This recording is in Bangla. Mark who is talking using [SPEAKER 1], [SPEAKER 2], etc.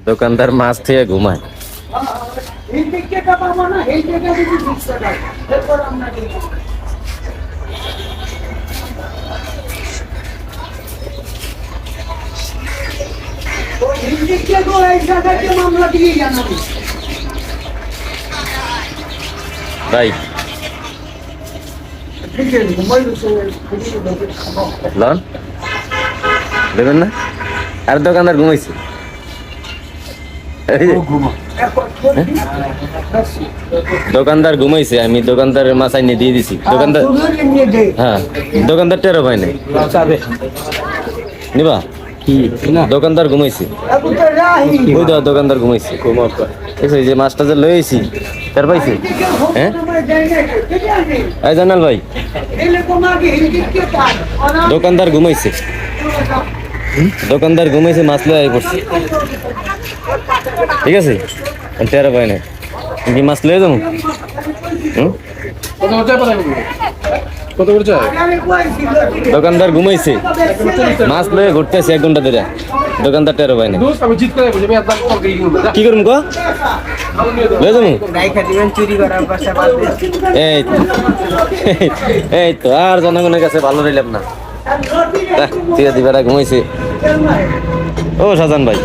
[SPEAKER 1] দোকানদার মাছ থেকে ঘুমায়। ভাই লন দেবেন না? আর দোকানদার ঘুমাইছে। দোকানদার ঘুমাইছে, আমি দোকানদারের মাছ আইনে দিয়ে দিছি। দোকানদার হ্যাঁ, দোকানদার টেরো পাই নাই। নিবা দোকানদার ঘুমাইছে, ওই দাও দোকানদার ঘুমাইছে। এই যে মাছটা যে লইছি তার পাইছে। হ্যাঁ এই জানাল ভাই, দোকানদার ঘুমাইছে, দোকানদার ঘুমাইছে, মাছ লয়ে পড়ছে। ঠিক আছে, টেরো পাই নাই। কি মাছ লয়ে যাবো? দোকানদার ঘুমাইছে, মাছ লয়ে ঘুরতেছে 1 ঘন্টা ধরে। দোকানদার টেরো পাই নাই। কি করুম গো? লয়ে যাবো? এই তো আর জনগণের কাছে ভালো রইলাম না। ঠিক আছে, ঘুমাইছে। ও শাহজাহান ভাই,